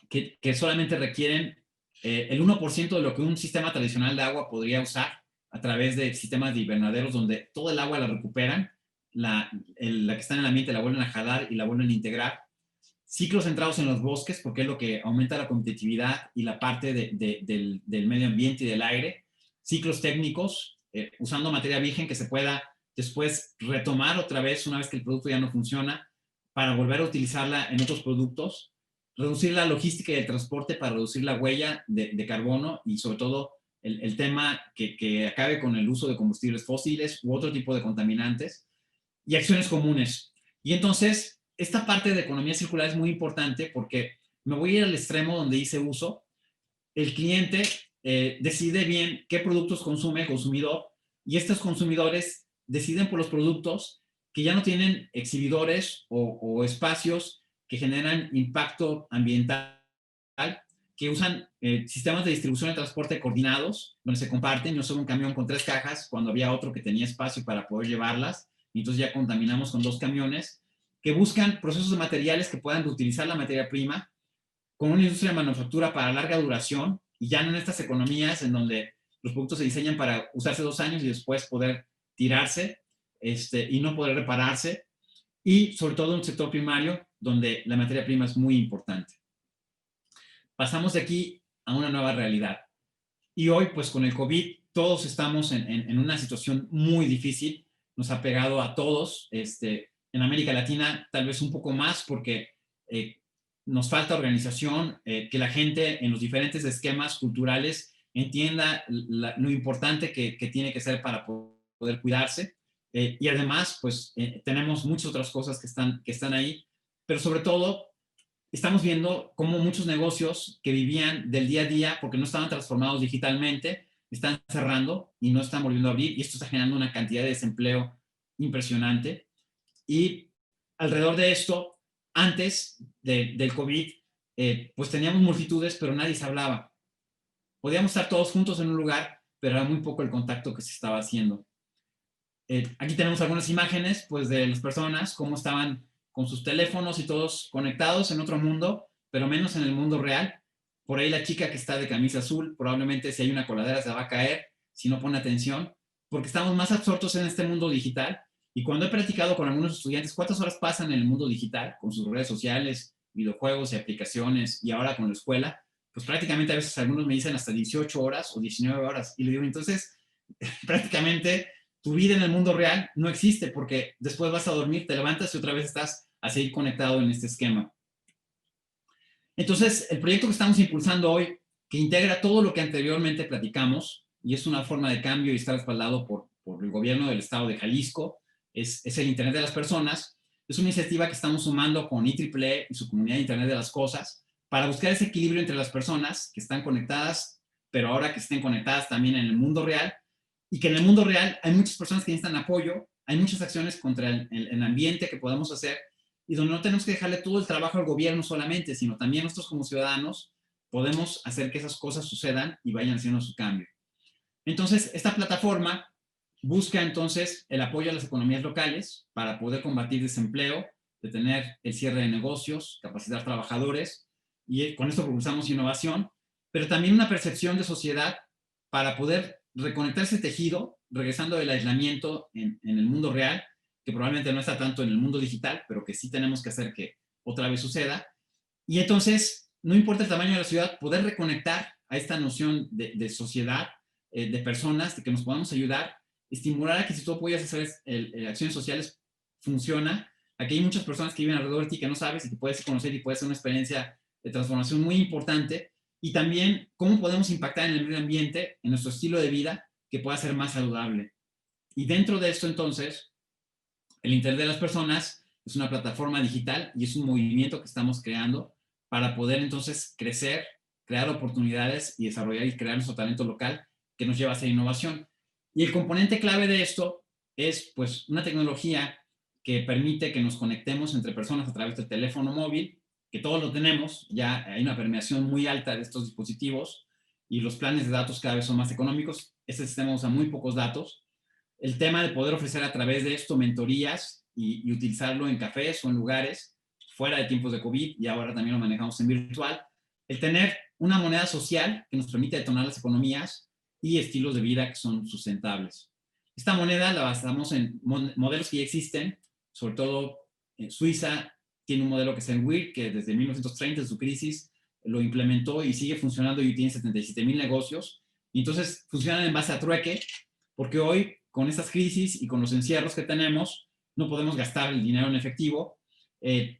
que solamente requieren el 1% de lo que un sistema tradicional de agua podría usar a través de sistemas de invernaderos donde todo el agua la recuperan, la que está en el ambiente la vuelven a jalar y la vuelven a integrar. Ciclos centrados en los bosques, porque es lo que aumenta la competitividad y la parte del medio ambiente y del aire. Ciclos técnicos, usando materia virgen que se pueda después retomar otra vez una vez que el producto ya no funciona, para volver a utilizarla en otros productos. Reducir la logística y el transporte para reducir la huella de carbono y sobre todo el tema que acabe con el uso de combustibles fósiles u otro tipo de contaminantes. Y acciones comunes. Y entonces, esta parte de economía circular es muy importante porque me voy a ir al extremo donde hice uso. El cliente decide bien qué productos consume el consumidor y estos consumidores deciden por los productos que ya no tienen exhibidores o espacios que generan impacto ambiental, que usan sistemas de distribución y transporte coordinados, donde se comparten, no solo un camión con 3 cajas, cuando había otro que tenía espacio para poder llevarlas, y entonces ya contaminamos con 2 camiones, que buscan procesos de materiales que puedan reutilizar la materia prima, con una industria de manufactura para larga duración, y ya no en estas economías en donde los productos se diseñan para usarse 2 años y después poder tirarse y no poder repararse, y sobre todo en un sector primario donde la materia prima es muy importante. Pasamos de aquí a una nueva realidad. Y hoy, pues con el COVID, todos estamos en una situación muy difícil. Nos ha pegado a todos. En América Latina, tal vez un poco más, porque nos falta organización, que la gente en los diferentes esquemas culturales entienda lo importante que tiene que ser para poder cuidarse. Y además, pues tenemos muchas otras cosas que están ahí, pero sobre todo estamos viendo cómo muchos negocios que vivían del día a día porque no estaban transformados digitalmente están cerrando y no están volviendo a abrir, y esto está generando una cantidad de desempleo impresionante. Y alrededor de esto, antes del COVID, pues teníamos multitudes, pero nadie se hablaba. Podíamos estar todos juntos en un lugar, pero era muy poco el contacto que se estaba haciendo. Aquí tenemos algunas imágenes pues, de las personas, cómo estaban con sus teléfonos y todos conectados en otro mundo, pero menos en el mundo real. Por ahí la chica que está de camisa azul, probablemente si hay una coladera se va a caer si no pone atención, porque estamos más absortos en este mundo digital. Y cuando he platicado con algunos estudiantes, ¿cuántas horas pasan en el mundo digital con sus redes sociales, videojuegos y aplicaciones, y ahora con la escuela? Pues prácticamente a veces algunos me dicen hasta 18 horas o 19 horas. Y le digo, entonces, prácticamente tu vida en el mundo real no existe, porque después vas a dormir, te levantas y otra vez estás a seguir conectado en este esquema. Entonces, el proyecto que estamos impulsando hoy, que integra todo lo que anteriormente platicamos, y es una forma de cambio y está respaldado por el gobierno del estado de Jalisco, es el Internet de las Personas. Es una iniciativa que estamos sumando con IEEE y su comunidad de Internet de las Cosas para buscar ese equilibrio entre las personas que están conectadas, pero ahora que estén conectadas también en el mundo real, y que en el mundo real hay muchas personas que necesitan apoyo, hay muchas acciones contra el ambiente que podemos hacer, y donde no tenemos que dejarle todo el trabajo al gobierno solamente, sino también nosotros como ciudadanos podemos hacer que esas cosas sucedan y vayan haciendo su cambio. Entonces, esta plataforma busca entonces el apoyo a las economías locales para poder combatir desempleo, detener el cierre de negocios, capacitar trabajadores, y con esto propulsamos innovación, pero también una percepción de sociedad para poder reconectar ese tejido regresando del aislamiento en el mundo real, que probablemente no está tanto en el mundo digital, pero que sí tenemos que hacer que otra vez suceda. Y entonces, no importa el tamaño de la ciudad, poder reconectar a esta noción de sociedad, de personas, de que nos podamos ayudar, estimular a que si tú apoyas hacer acciones sociales, funciona. Aquí hay muchas personas que viven alrededor de ti que no sabes y que puedes conocer y puede ser una experiencia de transformación muy importante. Y también cómo podemos impactar en el medio ambiente, en nuestro estilo de vida, que pueda ser más saludable. Y dentro de esto, entonces, el Internet de las Personas es una plataforma digital y es un movimiento que estamos creando para poder entonces crecer, crear oportunidades y desarrollar y crear nuestro talento local que nos lleva a hacer innovación. Y el componente clave de esto es pues una tecnología que permite que nos conectemos entre personas a través del teléfono móvil, que todos lo tenemos, ya hay una permeación muy alta de estos dispositivos y los planes de datos cada vez son más económicos. Este sistema usa muy pocos datos. El tema de poder ofrecer a través de esto mentorías y utilizarlo en cafés o en lugares fuera de tiempos de COVID, y ahora también lo manejamos en virtual. El tener una moneda social que nos permite detonar las economías y estilos de vida que son sustentables. Esta moneda la basamos en modelos que ya existen, sobre todo en Suiza tiene un modelo que es el WIR, que desde 1930, de su crisis, lo implementó y sigue funcionando y tiene 77,000 negocios. Y entonces funcionan en base a trueque, porque hoy, con estas crisis y con los encierros que tenemos, no podemos gastar el dinero en efectivo.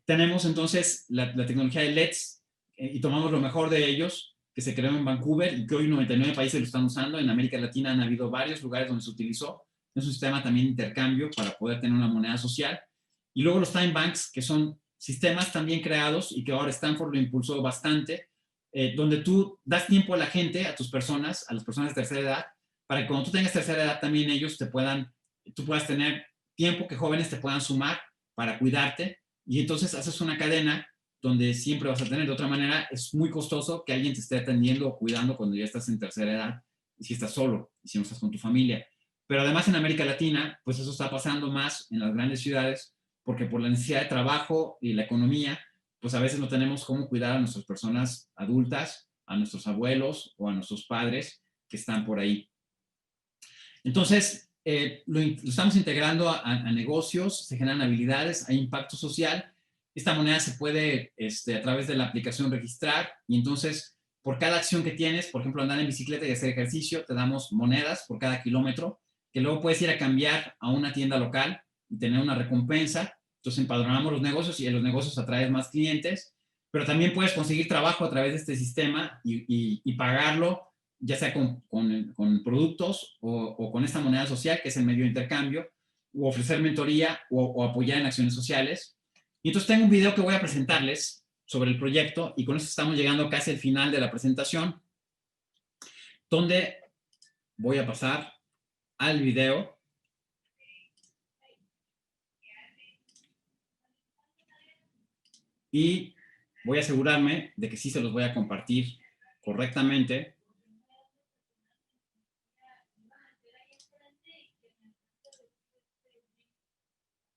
Tenemos entonces la tecnología de LEDs y tomamos lo mejor de ellos, que se creó en Vancouver y que hoy 99 países lo están usando. En América Latina han habido varios lugares donde se utilizó. Es un sistema también de intercambio para poder tener una moneda social. Y luego los time banks, que son sistemas también creados y que ahora Stanford lo impulsó bastante, donde tú das tiempo a la gente, a tus personas, a las personas de tercera edad, para que cuando tú tengas tercera edad también ellos tú puedas tener tiempo que jóvenes te puedan sumar para cuidarte, y entonces haces una cadena donde siempre vas a tener. De otra manera, es muy costoso que alguien te esté atendiendo o cuidando cuando ya estás en tercera edad, y si estás solo, y si no estás con tu familia. Pero además en América Latina, pues eso está pasando más en las grandes ciudades, porque por la necesidad de trabajo y la economía, pues a veces no tenemos cómo cuidar a nuestras personas adultas, a nuestros abuelos o a nuestros padres que están por ahí. Entonces, lo estamos integrando a negocios, se generan habilidades, hay impacto social. Esta moneda se puede, a través de la aplicación, registrar, y entonces, por cada acción que tienes, por ejemplo, andar en bicicleta y hacer ejercicio, te damos monedas por cada kilómetro, que luego puedes ir a cambiar a una tienda local y tener una recompensa. Entonces empadronamos los negocios y en los negocios atraes más clientes, pero también puedes conseguir trabajo a través de este sistema y pagarlo, ya sea con productos o con esta moneda social, que es el medio de intercambio, o ofrecer mentoría o apoyar en acciones sociales. Y entonces tengo un video que voy a presentarles sobre el proyecto, y con eso estamos llegando casi al final de la presentación, donde voy a pasar al video. Y voy a asegurarme de que sí se los voy a compartir correctamente.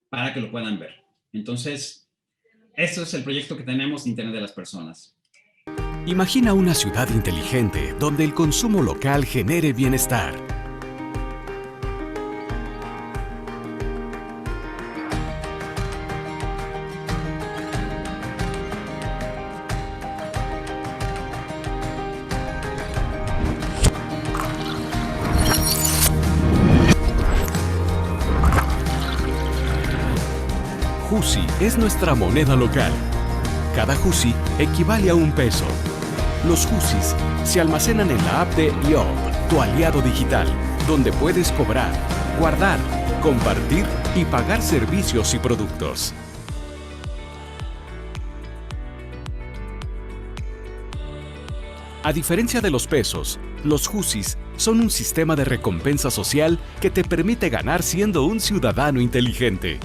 Para que lo puedan ver. Entonces, esto es el proyecto que tenemos de Internet de las Personas. Imagina una ciudad inteligente donde el consumo local genere bienestar. Jusi es nuestra moneda local. Cada Jusi equivale a 1 peso. Los Jusis se almacenan en la app de IOP, tu aliado digital, donde puedes cobrar, guardar, compartir y pagar servicios y productos. A diferencia de los pesos, los Jusis son un sistema de recompensa social que te permite ganar siendo un ciudadano inteligente.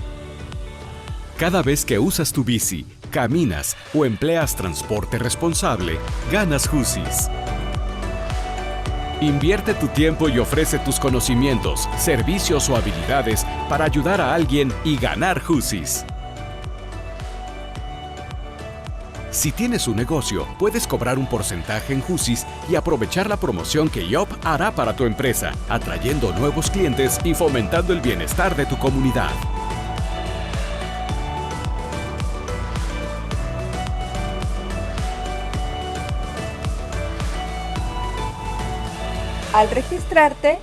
Cada vez que usas tu bici, caminas o empleas transporte responsable, ganas Jusis. Invierte tu tiempo y ofrece tus conocimientos, servicios o habilidades para ayudar a alguien y ganar Jusis. Si tienes un negocio, puedes cobrar un porcentaje en Jusis y aprovechar la promoción que IOP hará para tu empresa, atrayendo nuevos clientes y fomentando el bienestar de tu comunidad. Al registrarte,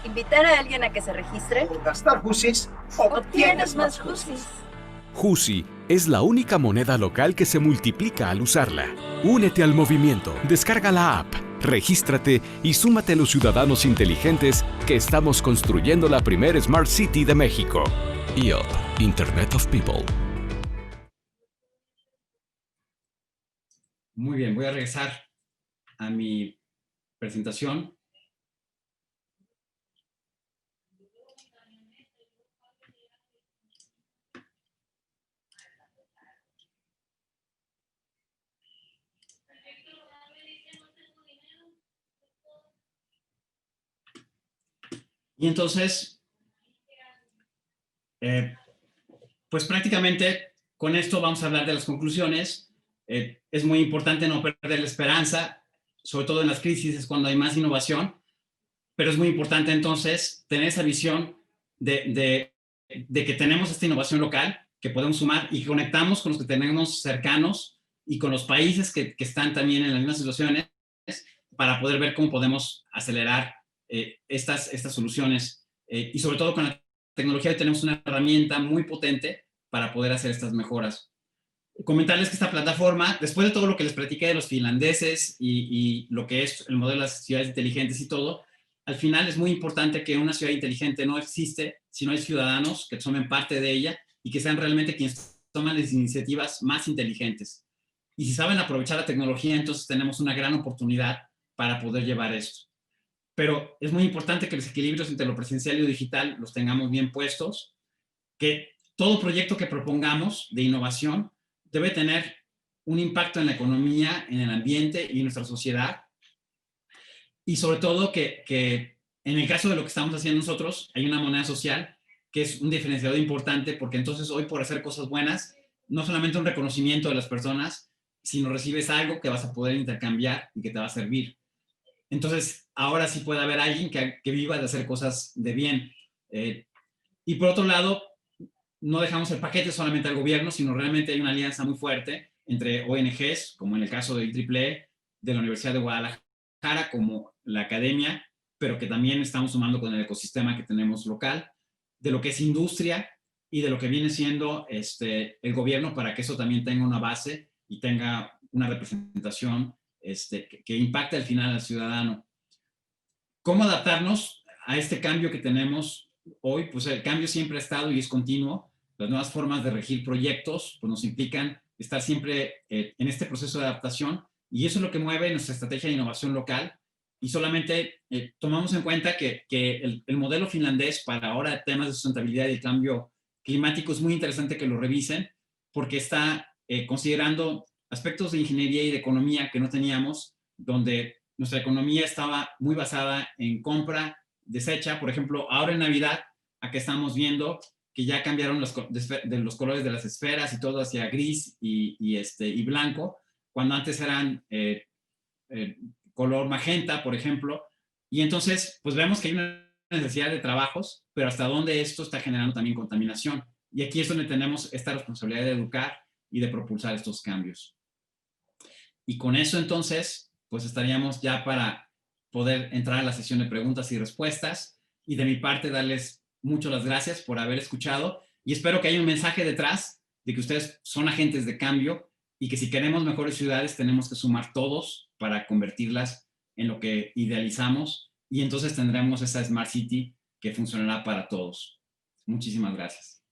invitar a alguien a que se registre, Por gastar Jusis, obtienes más Jusis. Jusi es la única moneda local que se multiplica al usarla. Únete al movimiento, descarga la app, regístrate y súmate a los ciudadanos inteligentes que estamos construyendo la primera Smart City de México. IOP, Internet of People. Muy bien, voy a regresar a mi presentación. Y entonces, pues prácticamente con esto vamos a hablar de las conclusiones. Es muy importante no perder la esperanza, sobre todo en las crisis es cuando hay más innovación, pero es muy importante entonces tener esa visión de que tenemos esta innovación local, que podemos sumar y conectamos con los que tenemos cercanos y con los países que están también en las mismas situaciones para poder ver cómo podemos acelerar estas soluciones. Y sobre todo con la tecnología hoy tenemos una herramienta muy potente para poder hacer estas mejoras. Comentarles que esta plataforma, después de todo lo que les platiqué de los finlandeses y lo que es el modelo de las ciudades inteligentes y todo, al final es muy importante que una ciudad inteligente no existe si no hay ciudadanos que tomen parte de ella y que sean realmente quienes toman las iniciativas más inteligentes. Y si saben aprovechar la tecnología, entonces tenemos una gran oportunidad para poder llevar esto. Pero es muy importante que los equilibrios entre lo presencial y lo digital los tengamos bien puestos, que todo proyecto que propongamos de innovación debe tener un impacto en la economía, en el ambiente y en nuestra sociedad. Y sobre todo que en el caso de lo que estamos haciendo nosotros, hay una moneda social que es un diferenciador importante porque entonces hoy por hacer cosas buenas, no solamente un reconocimiento de las personas, sino recibes algo que vas a poder intercambiar y que te va a servir. Entonces, ahora sí puede haber alguien que viva de hacer cosas de bien. Y por otro lado, no dejamos el paquete solamente al gobierno, sino realmente hay una alianza muy fuerte entre ONGs, como en el caso del IEEE, de la Universidad de Guadalajara, como la academia, pero que también estamos sumando con el ecosistema que tenemos local, de lo que es industria y de lo que viene siendo el gobierno para que eso también tenga una base y tenga una representación que impacte al final al ciudadano. ¿Cómo adaptarnos a este cambio que tenemos hoy? Pues el cambio siempre ha estado y es continuo. Las nuevas formas de regir proyectos pues nos implican estar siempre en este proceso de adaptación y eso es lo que mueve nuestra estrategia de innovación local y solamente tomamos en cuenta que el modelo finlandés para ahora temas de sustentabilidad y cambio climático es muy interesante que lo revisen porque está considerando aspectos de ingeniería y de economía que no teníamos, donde nuestra economía estaba muy basada en compra, desecha. Por ejemplo, ahora en Navidad, acá estamos viendo que ya cambiaron los colores de las esferas y todo hacia gris y blanco, cuando antes eran color magenta, por ejemplo. Y entonces, pues vemos que hay una necesidad de trabajos, pero hasta dónde esto está generando también contaminación. Y aquí es donde tenemos esta responsabilidad de educar y de propulsar estos cambios. Y con eso entonces, pues estaríamos ya para poder entrar a la sesión de preguntas y respuestas. Y de mi parte, darles muchas las gracias por haber escuchado y espero que haya un mensaje detrás de que ustedes son agentes de cambio y que si queremos mejores ciudades tenemos que sumar todos para convertirlas en lo que idealizamos y entonces tendremos esa Smart City que funcionará para todos. Muchísimas gracias.